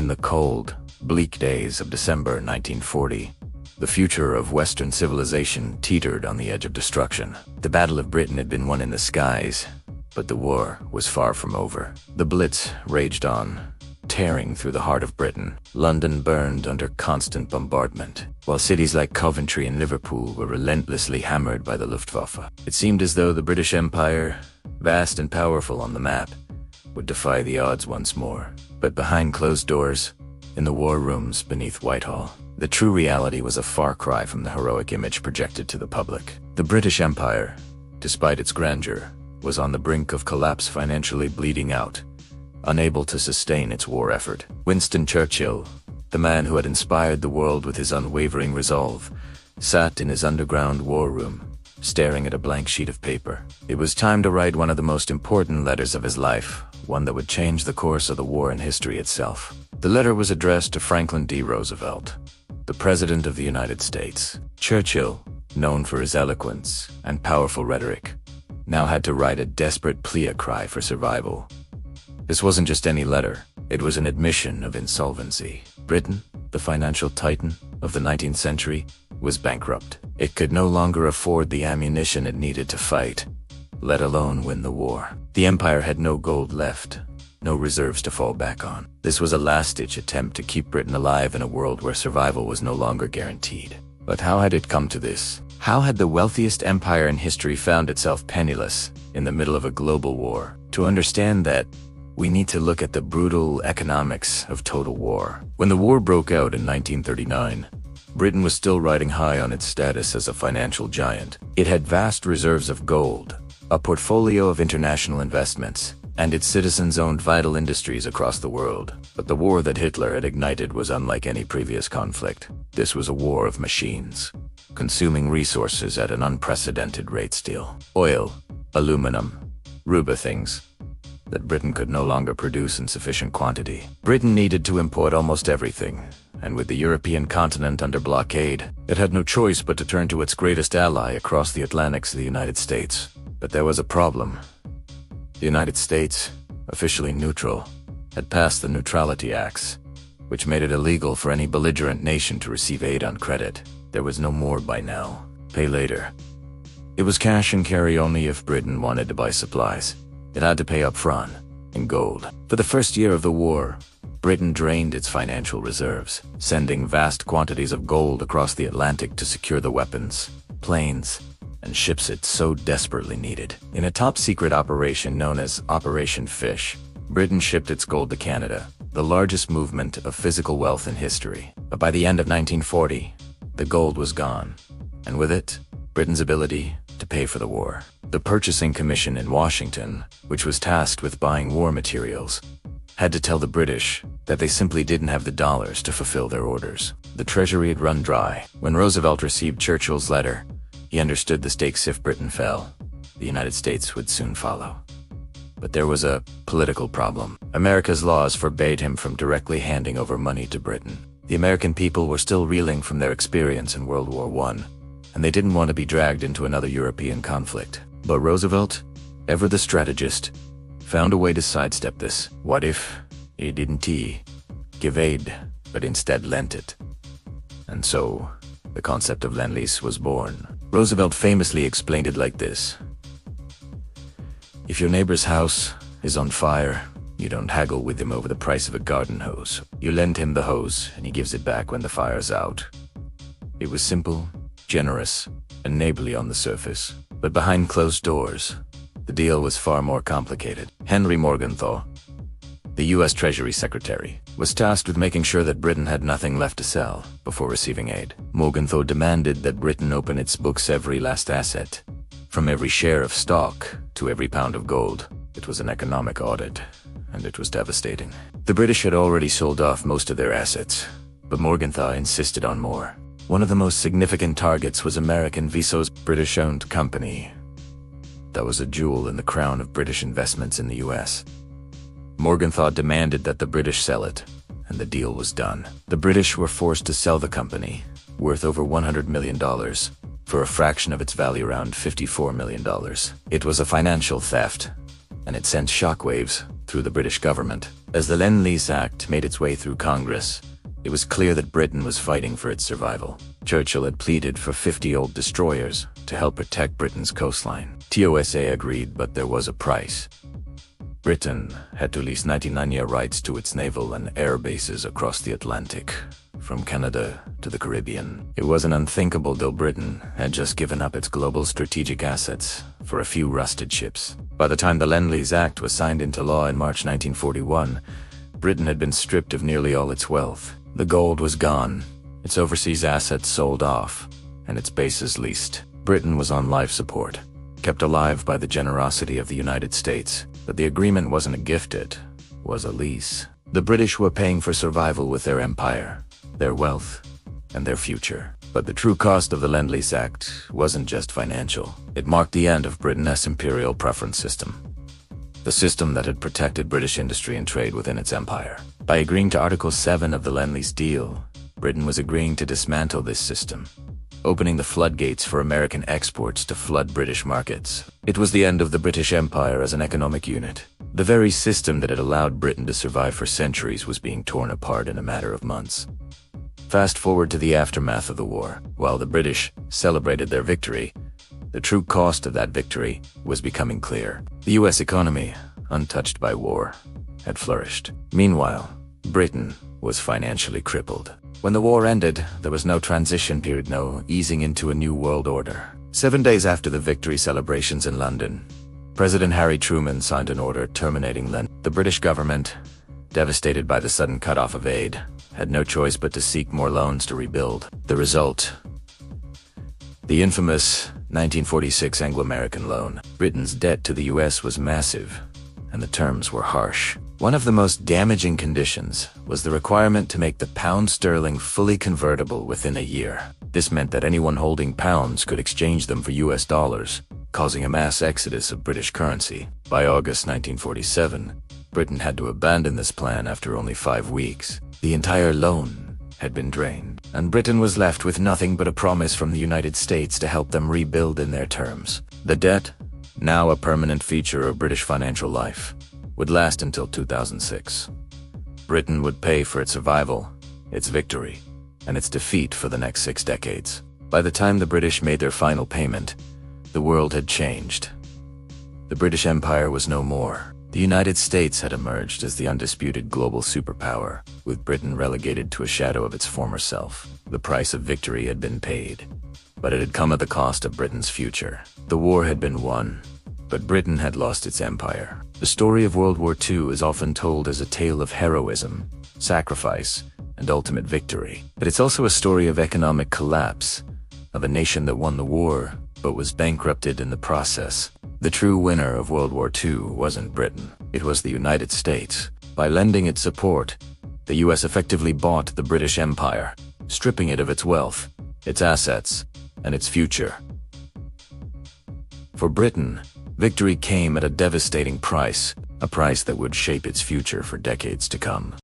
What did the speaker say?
the cold, bleak days of December 1940, the future of Western civilization teetered on the edge of destruction. The Battle of Britain had been won in the skies, but the war was far from over. The Blitz raged on, tearing through the heart of Britain. London burned under constant bombardment, while cities like Coventry and Liverpool were relentlessly hammered by the Luftwaffe. It seemed as though the British Empire, vast and powerful on the map, would defy the odds once more. But behind closed doors, in the war rooms beneath Whitehall, the true reality was a far cry from the heroic image projected to the public. The British Empire, despite its grandeur, was on the brink of collapse, financially bleeding out, unable to sustain its war effort. Winston Churchill, the man who had inspired the world with his unwavering resolve, sat in his underground war room, staring at a blank sheet of paper. It was time to write one of the most important letters of his life, one that would change the course of the war and history itself. The letter was addressed to Franklin D. Roosevelt, the President of the United States. Churchill, known for his eloquence and powerful rhetoric, now had to write a desperate plea cry for survival. This wasn't just any letter, it was an admission of insolvency. Britain, the financial titan of the 19th century, was bankrupt. It could no longer afford the ammunition it needed to fight, let alone win the war. The empire had no gold left, no reserves to fall back on. This was a last-ditch attempt to keep Britain alive in a world where survival was no longer guaranteed. But how had it come to this? How had the wealthiest empire in history found itself penniless in the middle of a global war? To understand that, we need to look at the brutal economics of total war. When the war broke out in 1939, Britain was still riding high on its status as a financial giant. It had vast reserves of gold, a portfolio of international investments, and its citizens owned vital industries across the world. But the war that Hitler had ignited was unlike any previous conflict. This was a war of machines, consuming resources at an unprecedented rate. Steel, oil, aluminum, rubber things that Britain could no longer produce in sufficient quantity. Britain needed to import almost everything, and with the European continent under blockade, it had no choice but to turn to its greatest ally across the Atlantic, the United States. But there was a problem. The United States, officially neutral, had passed the Neutrality Acts, which made it illegal for any belligerent nation to receive aid on credit. There was no more buy now, pay later. It was cash and carry only if Britain wanted to buy supplies. It had to pay up front, in gold. For the first year of the war, Britain drained its financial reserves, sending vast quantities of gold across the Atlantic to secure the weapons, planes, and ships it so desperately needed. In a top-secret operation known as Operation Fish, Britain shipped its gold to Canada, the largest movement of physical wealth in history. But by the end of 1940, the gold was gone, and with it, Britain's ability to pay for the war. The Purchasing Commission in Washington, which was tasked with buying war materials, had to tell the British that they simply didn't have the dollars to fulfill their orders. The treasury had run dry. When Roosevelt received Churchill's letter, he understood the stakes. If Britain fell, the United States would soon follow. But there was a political problem. America's laws forbade him from directly handing over money to Britain. The American people were still reeling from their experience in World War I, and they didn't want to be dragged into another European conflict. But Roosevelt, ever the strategist, found a way to sidestep this. What if he didn't give aid, but instead lent it? And so, the concept of Lend-Lease was born. Roosevelt famously explained it like this: if your neighbor's house is on fire, you don't haggle with him over the price of a garden hose. You lend him the hose, and he gives it back when the fire's out. It was simple, generous, and neighborly on the surface. But behind closed doors, the deal was far more complicated. Henry Morgenthau, the U.S. Treasury Secretary, was tasked with making sure that Britain had nothing left to sell before receiving aid. Morgenthau demanded that Britain open its books, every last asset, from every share of stock to every pound of gold. It was an economic audit, and it was devastating. The British had already sold off most of their assets, but Morgenthau insisted on more. One of the most significant targets was American Viso's British-owned company. That was a jewel in the crown of British investments in the U.S. Morgenthau demanded that the British sell it, and the deal was done. The British were forced to sell the company, worth over $100 million, for a fraction of its value, around $54 million. It was a financial theft, and it sent shockwaves through the British government. As the Lend-Lease Act made its way through Congress, it was clear that Britain was fighting for its survival. Churchill had pleaded for 50 old destroyers to help protect Britain's coastline. TOSA agreed, but there was a price. Britain had to lease 99-year rights to its naval and air bases across the Atlantic, from Canada to the Caribbean. It was an unthinkable deal. Britain had just given up its global strategic assets for a few rusted ships. By the time the Lend-Lease Act was signed into law in March 1941, Britain had been stripped of nearly all its wealth. The gold was gone, its overseas assets sold off, and its bases leased. Britain was on life support, kept alive by the generosity of the United States. But the agreement wasn't a gift, it was a lease. The British were paying for survival with their empire, their wealth, and their future. But the true cost of the Lend-Lease Act wasn't just financial. It marked the end of Britain's imperial preference system, the system that had protected British industry and trade within its empire. By agreeing to Article 7 of the Lend-Lease deal, Britain was agreeing to dismantle this system, opening the floodgates for American exports to flood British markets. It was the end of the British Empire as an economic unit. The very system that had allowed Britain to survive for centuries was being torn apart in a matter of months. Fast forward to the aftermath of the war. While the British celebrated their victory, the true cost of that victory was becoming clear. The US economy, untouched by war, had flourished. Meanwhile, Britain was financially crippled. When the war ended, there was no transition period, no easing into a new world order. 7 days after the victory celebrations in London, President Harry Truman signed an order terminating Lend. The British government, devastated by the sudden cutoff of aid, had no choice but to seek more loans to rebuild. The result: the infamous 1946 Anglo-American loan. Britain's debt to the US was massive, and the terms were harsh. One of the most damaging conditions was the requirement to make the pound sterling fully convertible within a year. This meant that anyone holding pounds could exchange them for US dollars, causing a mass exodus of British currency. By August 1947, Britain had to abandon this plan after only 5 weeks. The entire loan had been drained, and Britain was left with nothing but a promise from the United States to help them rebuild in their terms. The debt, now a permanent feature of British financial life, would last until 2006. Britain would pay for its survival, its victory, and its defeat for the next 6 decades. By the time the British made their final payment, the world had changed. The British Empire was no more. The United States had emerged as the undisputed global superpower, with Britain relegated to a shadow of its former self. The price of victory had been paid, but it had come at the cost of Britain's future. The war had been won, but Britain had lost its empire. The story of World War II is often told as a tale of heroism, sacrifice, and ultimate victory. But it's also a story of economic collapse, of a nation that won the war, but was bankrupted in the process. The true winner of World War II wasn't Britain, it was the United States. By lending its support, the US effectively bought the British Empire, stripping it of its wealth, its assets, and its future. For Britain, victory came at a devastating price, a price that would shape its future for decades to come.